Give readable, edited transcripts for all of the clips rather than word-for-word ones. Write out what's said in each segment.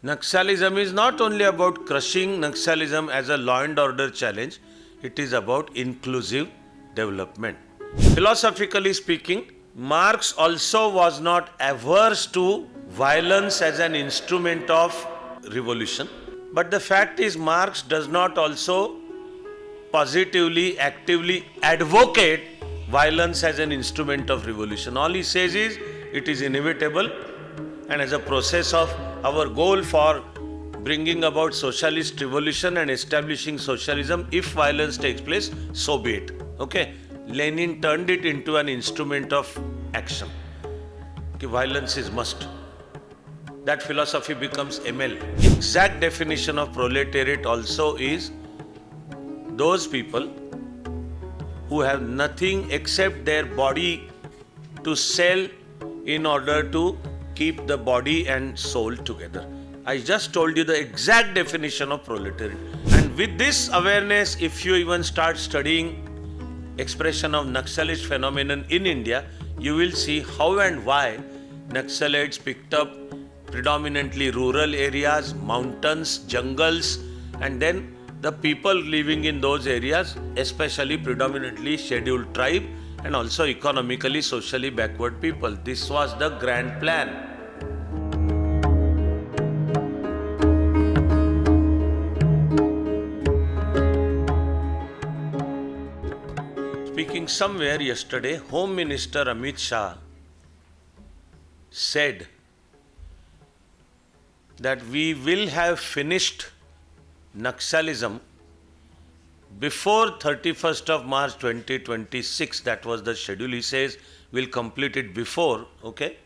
Naxalism is not only about crushing Naxalism as a law and order challenge, it is about inclusive development. Philosophically speaking, Marx also was not averse to violence as an instrument of revolution. But the fact is, Marx does not also positively, actively advocate violence as an instrument of revolution. All he says is, it is inevitable, and as a process of our goal for bringing about socialist revolution and establishing socialism, if violence takes place, so be it. Okay? Lenin turned it into an instrument of action. Okay, violence is must. That philosophy becomes ML. Exact definition of proletariat also is those people who have nothing except their body to sell in order to keep the body and soul together. I just told you the exact definition of proletariat. And with this awareness, if you even start studying expression of Naxalist phenomenon in India, you will see how and why Naxalites picked up predominantly rural areas, mountains, jungles, and then the people living in those areas, especially predominantly scheduled tribe and also economically, socially backward people. This was the grand plan. Speaking somewhere yesterday, Home Minister Amit Shah said that we will have finished Naxalism before 31st of March 2026. That was the schedule. He says we'll complete it before, okay?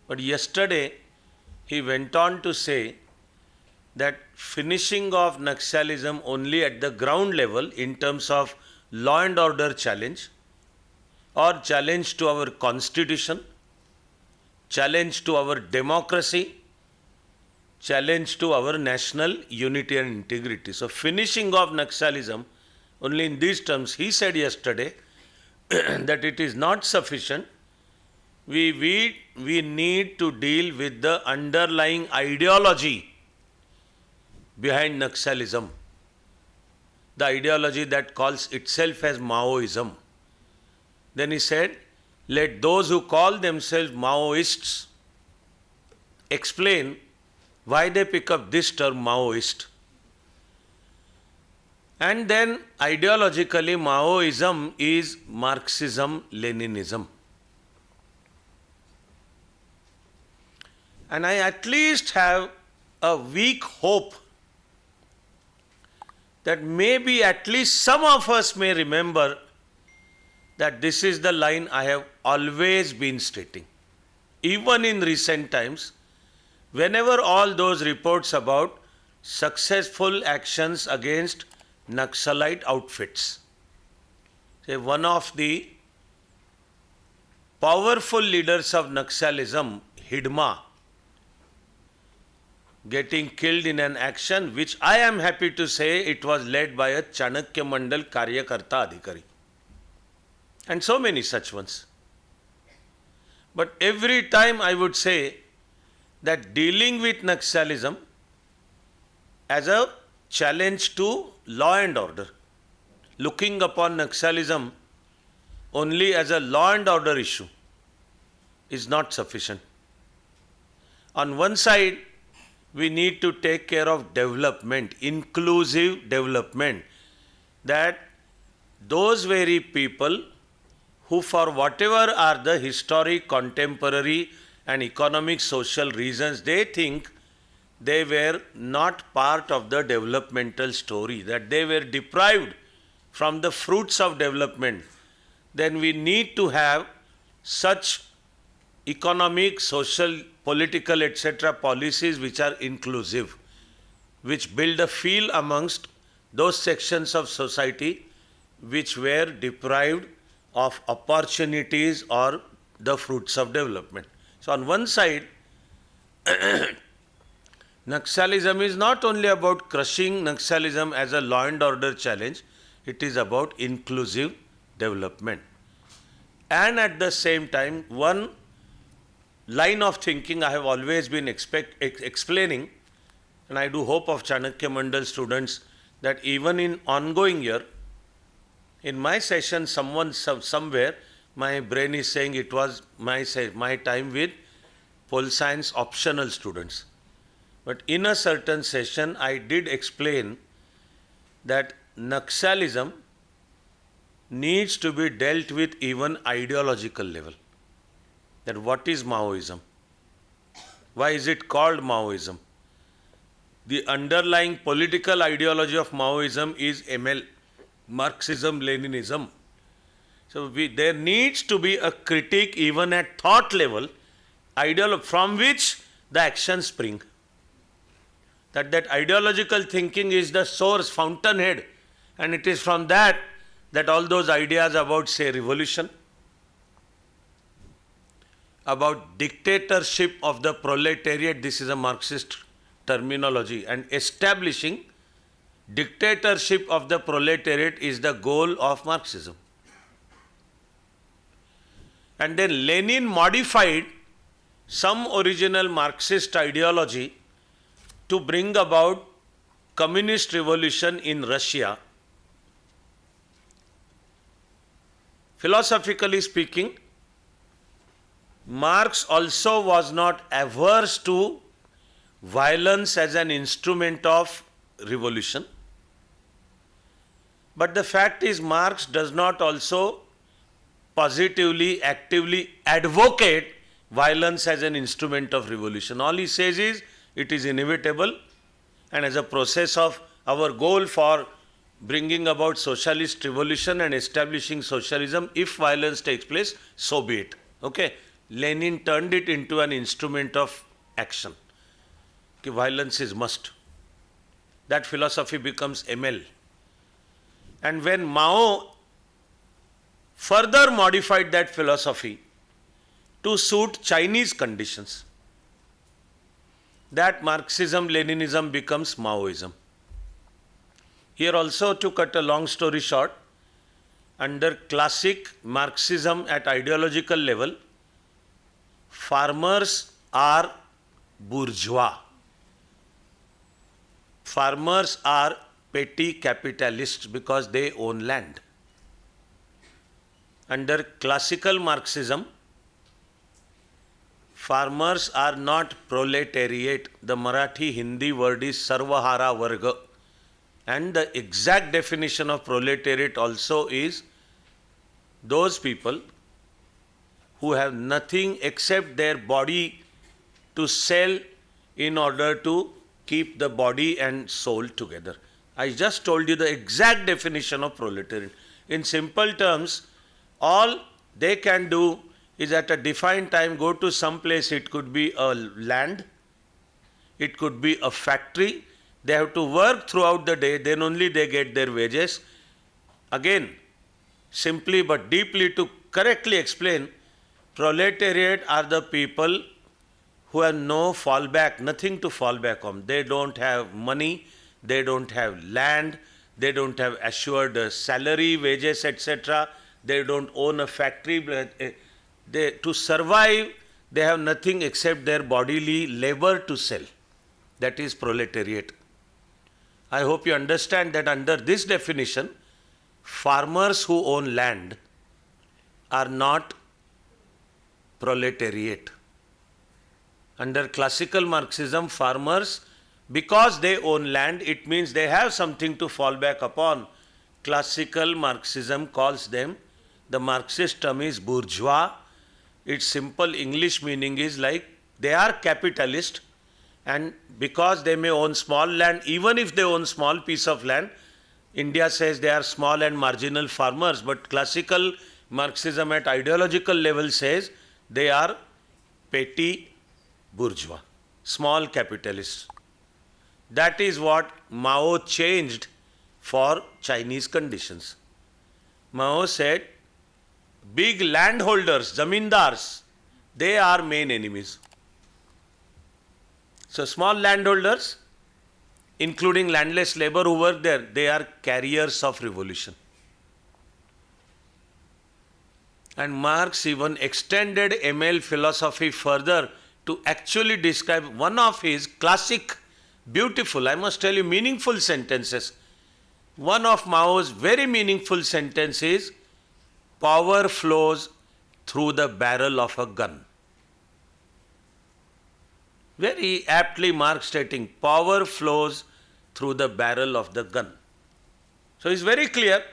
But yesterday he went on to say that finishing of Naxalism only at the ground level in terms of law and order challenge or challenge to our constitution, challenge to our democracy, challenge to our national unity and integrity. So finishing of Naxalism only in these terms, he said yesterday that it is not sufficient. We need to deal with the underlying ideology behind Naxalism. The ideology that calls itself as Maoism. Then he said, let those who call themselves Maoists explain why they pick up this term Maoist. And then ideologically, Maoism is Marxism-Leninism. And I at least have a weak hope that maybe at least some of us may remember that this is the line I have always been stating. Even in recent times, whenever all those reports about successful actions against Naxalite outfits, say one of the powerful leaders of Naxalism, Hidma, getting killed in an action which I am happy to say it was led by a Chanakya Mandal Pariwar, and so many such ones. But every time I would say that dealing with Naxalism as a challenge to law and order, looking upon Naxalism only as a law and order issue is not sufficient. On one side, we need to take care of development, inclusive development, that those very people who for whatever are the historic, contemporary and economic, social reasons, they think they were not part of the developmental story, that they were deprived from the fruits of development, then we need to have such economic, social, political, etc. policies which are inclusive, which build a feel amongst those sections of society which were deprived of opportunities or the fruits of development. So on one side, Naxalism is not only about crushing Naxalism as a law and order challenge, it is about inclusive development. And at the same time, one line of thinking I have always been explaining and I do hope of Chanakya Mandal students that even in ongoing year, in my session, somewhere, my brain is saying it was my time with pol science optional students. But in a certain session, I did explain that Naxalism needs to be dealt with even ideological level. That what is Maoism? Why is it called Maoism? The underlying political ideology of Maoism is ML, Marxism-Leninism. So there needs to be a critique even at thought level, from which the actions spring. That ideological thinking is the source, fountainhead, and it is from that all those ideas about, say, revolution, about dictatorship of the proletariat, this is a Marxist terminology, and establishing dictatorship of the proletariat is the goal of Marxism. And then Lenin modified some original Marxist ideology to bring about communist revolution in Russia. Philosophically speaking, Marx also was not averse to violence as an instrument of revolution. But the fact is, Marx does not also positively, actively advocate violence as an instrument of revolution. All he says is, it is inevitable, and as a process of our goal for bringing about socialist revolution and establishing socialism, if violence takes place, so be it. Okay? Lenin turned it into an instrument of action. Okay, violence is must. That philosophy becomes ML. And when Mao further modified that philosophy to suit Chinese conditions, that Marxism-Leninism becomes Maoism. Here also, to cut a long story short, under classic Marxism at ideological level, farmers are bourgeois. Farmers are petty capitalists because they own land. Under classical Marxism, farmers are not proletariat. The Marathi Hindi word is Sarvahara Varga. And the exact definition of proletariat also is those people who have nothing except their body to sell in order to keep the body and soul together. I just told you the exact definition of proletariat. In simple terms, all they can do is at a defined time go to some place. It could be a land, it could be a factory. They have to work throughout the day, then only they get their wages. Again, simply but deeply to correctly explain, proletariat are the people who have no fallback, nothing to fall back on. They don't have money, they don't have land, they don't have assured salary, wages, etc. They don't own a factory. To survive, they have nothing except their bodily labor to sell. That is proletariat. I hope you understand that under this definition, farmers who own land are not proletariat. Under classical Marxism, farmers, because they own land, it means they have something to fall back upon. Classical Marxism calls them, the Marxist term is bourgeois. Its simple English meaning is like they are capitalist, and because they may own small land, even if they own small piece of land, India says they are small and marginal farmers, but classical Marxism at ideological level says they are petty bourgeois, small capitalists. That is what Mao changed for Chinese conditions. Mao said, big landholders, zamindars, they are main enemies. So small landholders, including landless labor who work there, they are carriers of revolution. And Marx even extended ML philosophy further to actually describe one of his classic beautiful, I must tell you, meaningful sentences. One of Mao's very meaningful sentences is, power flows through the barrel of a gun. Very aptly Marx stating, power flows through the barrel of the gun. So it's very clear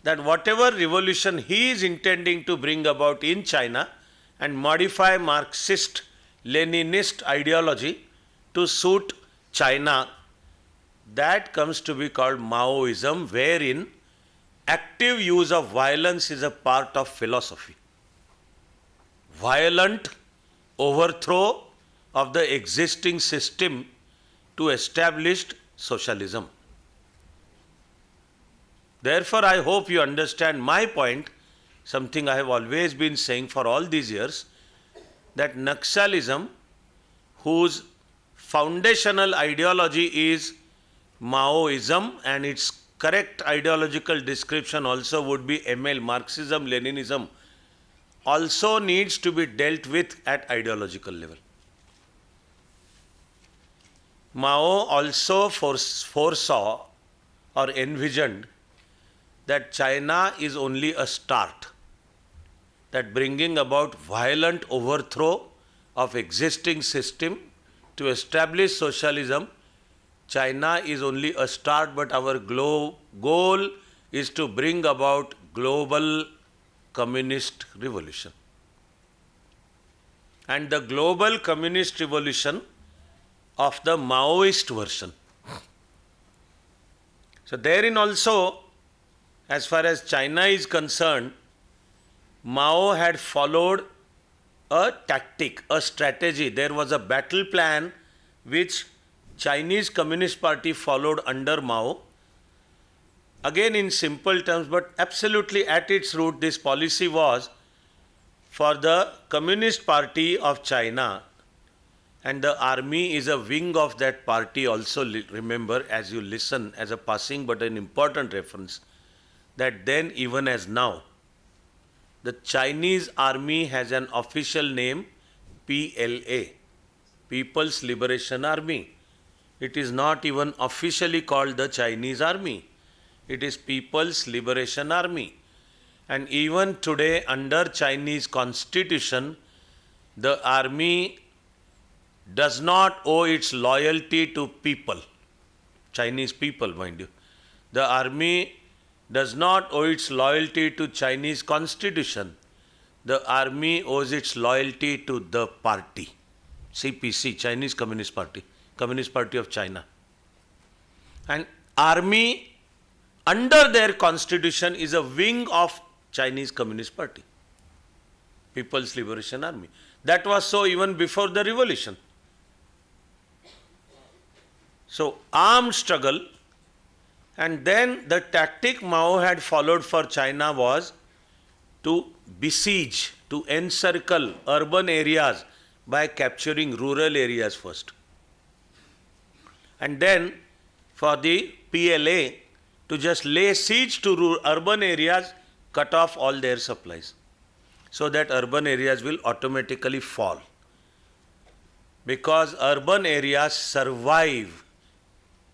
that whatever revolution he is intending to bring about in China and modify Marxist-Leninist ideology to suit China, that comes to be called Maoism, wherein active use of violence is a part of philosophy. Violent overthrow of the existing system to establish socialism. Therefore, I hope you understand my point, something I have always been saying for all these years, that Naxalism, whose foundational ideology is Maoism, and its correct ideological description also would be ML, Marxism, Leninism, also needs to be dealt with at ideological level. Mao also foresaw or envisioned that China is only a start, that bringing about violent overthrow of existing system to establish socialism, China is only a start, but our goal is to bring about global communist revolution. And the global communist revolution of the Maoist version. So therein also, as far as China is concerned, Mao had followed a tactic, a strategy. There was a battle plan which Chinese Communist Party followed under Mao. Again in simple terms, but absolutely at its root, this policy was for the Communist Party of China, and the army is a wing of that party also. Remember, as you listen, as a passing but an important reference, that then even as now, the Chinese army has an official name, PLA, People's Liberation Army. It is not even officially called the Chinese Army. It is People's Liberation Army. And even today, under Chinese Constitution, the army does not owe its loyalty to people, Chinese people, mind you. The army does not owe its loyalty to Chinese Constitution. The army owes its loyalty to the party, CPC, Chinese Communist Party, Communist Party of China. And army under their constitution is a wing of Chinese Communist Party, People's Liberation Army. That was so even before the revolution. So armed struggle, and then the tactic Mao had followed for China was to besiege, to encircle urban areas by capturing rural areas first. And then for the PLA to just lay siege to urban areas, cut off all their supplies, so that urban areas will automatically fall. Because urban areas survive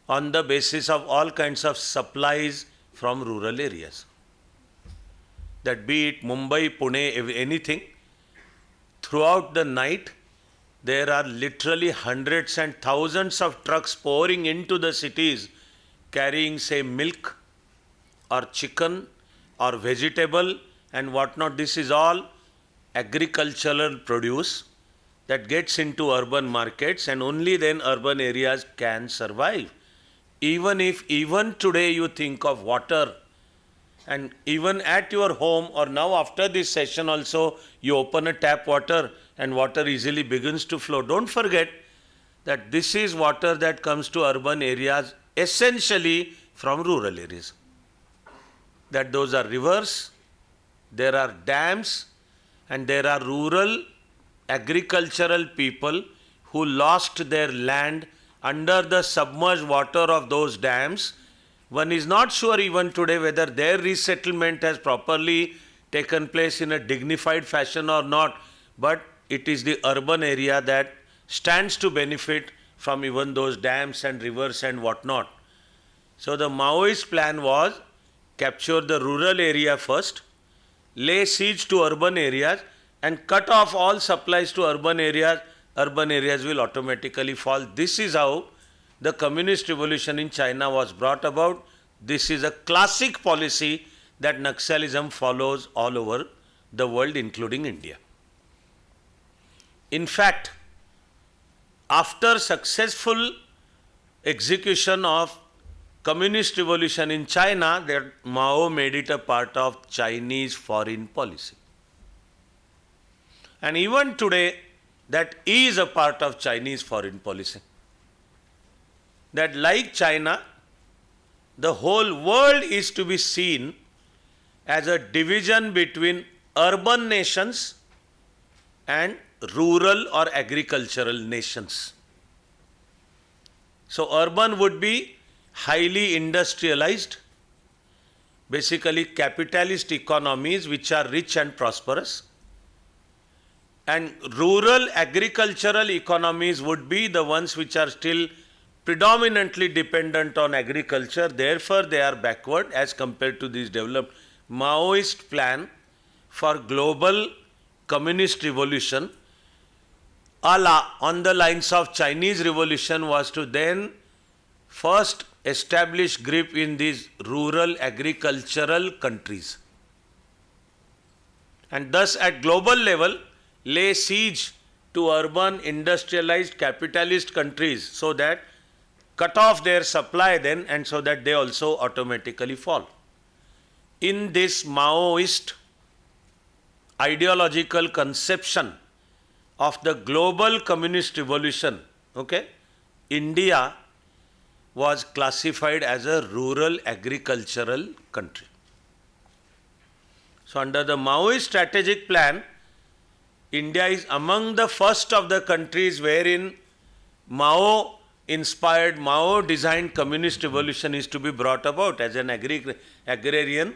on the basis of all kinds of supplies from rural areas. That be it Mumbai, Pune, anything, throughout the night there are literally hundreds and thousands of trucks pouring into the cities carrying, say, milk or chicken or vegetable and whatnot. This is all agricultural produce that gets into urban markets, and only then urban areas can survive. Even if even today you think of water, and even at your home or now after this session also you open a tap water and water easily begins to flow, don't forget that this is water that comes to urban areas essentially from rural areas. That those are rivers, there are dams, and there are rural agricultural people who lost their land under the submerged water of those dams. One is not sure even today whether their resettlement has properly taken place in a dignified fashion or not, but it is the urban area that stands to benefit from even those dams and rivers and whatnot. So the Maoist plan was capture the rural area first, lay siege to urban areas and cut off all supplies to urban areas will automatically fall. This is how the communist revolution in China was brought about. This is a classic policy that Naxalism follows all over the world, including India. In fact, after successful execution of communist revolution in China, that Mao made it a part of Chinese foreign policy. And even today, that is a part of Chinese foreign policy. That like China, the whole world is to be seen as a division between urban nations and rural or agricultural nations. So urban would be highly industrialized, basically capitalist economies which are rich and prosperous, and rural agricultural economies would be the ones which are still predominantly dependent on agriculture, therefore they are backward as compared to these developed. Maoist plan for global communist revolution on the lines of Chinese revolution was to then first establish grip in these rural agricultural countries, and thus at global level lay siege to urban industrialized capitalist countries so that cut off their supply then, and so that they also automatically fall. In this Maoist ideological conception of the global communist revolution, India was classified as a rural agricultural country. So under the Maoist strategic plan, India is among the first of the countries wherein Mao-inspired, Mao-designed communist revolution is to be brought about as an agrarian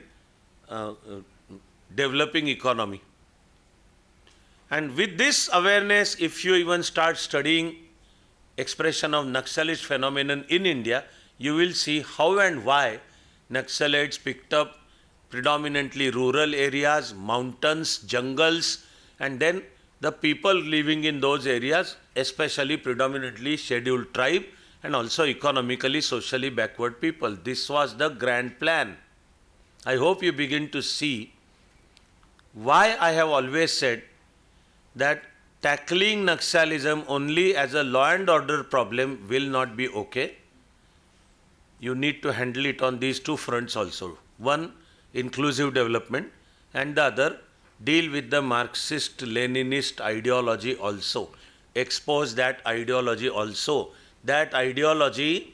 developing economy. And with this awareness, if you even start studying expression of Naxalist phenomenon in India, you will see how and why Naxalites picked up predominantly rural areas, mountains, jungles, and then the people living in those areas, especially predominantly scheduled tribe and also economically, socially backward people. This was the grand plan. I hope you begin to see why I have always said that tackling Naxalism only as a law and order problem will not be okay. You need to handle it on these two fronts also. One, inclusive development, and the other, deal with the Marxist-Leninist ideology also. Expose that ideology also. That ideology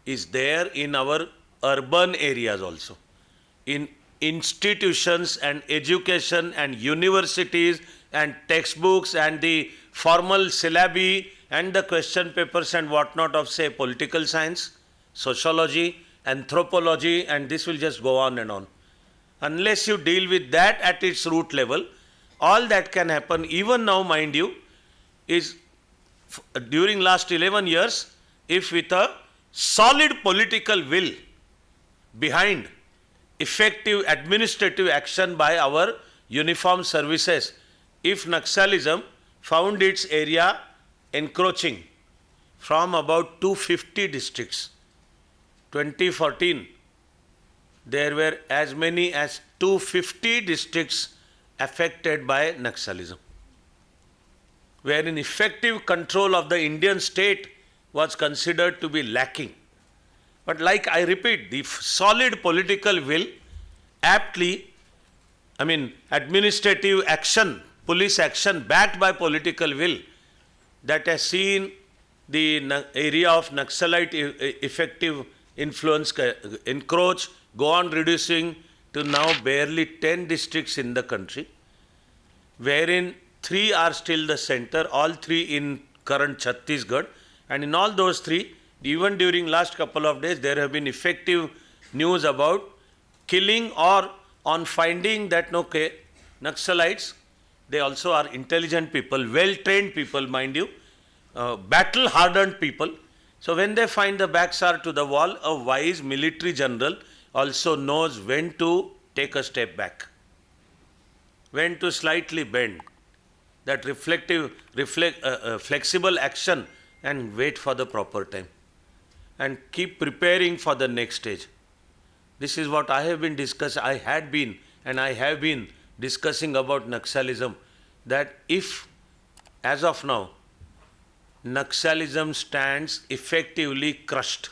is there in our urban areas also. In institutions and education and universities and textbooks and the formal syllabi and the question papers and whatnot of, say, political science, sociology, anthropology, and this will just go on and on. Unless you deal with that at its root level, all that can happen, even now, mind you, is during last 11 years, if with a solid political will behind effective administrative action by our uniformed services, if Naxalism found its area encroaching from about 250 districts, 2014, there were as many as 250 districts affected by Naxalism, wherein effective control of the Indian state was considered to be lacking. But like I repeat, the solid political will administrative action, police action backed by political will, that has seen the area of Naxalite effective influence encroach, go on reducing to now barely 10 districts in the country, wherein 3 are still the center, all 3 in current Chhattisgarh, and in all those 3, even during last couple of days, there have been effective news about killing or on finding that Naxalites, they also are intelligent people, well-trained people, mind you, battle-hardened people. So when they find the backs are to the wall, a wise military general also knows when to take a step back, when to slightly bend, that flexible action, and wait for the proper time and keep preparing for the next stage. This is what I have been discussing about Naxalism, that if, as of now, Naxalism stands effectively crushed,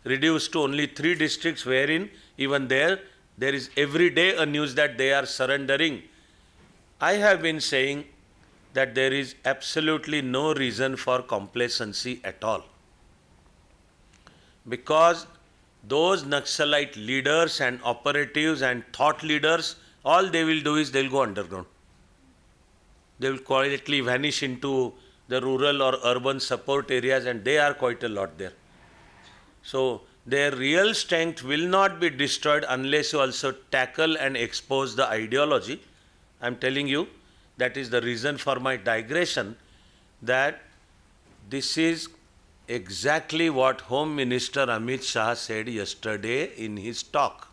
reduced to only 3 districts, wherein even there is every day a news that they are surrendering. I have been saying that there is absolutely no reason for complacency at all, because those Naxalite leaders and operatives and thought leaders, all they will do is they will go underground. They will quietly vanish into the rural or urban support areas, and they are quite a lot there. So their real strength will not be destroyed unless you also tackle and expose the ideology. I am telling you, that is the reason for my digression, that this is exactly what Home Minister Amit Shah said yesterday in his talk.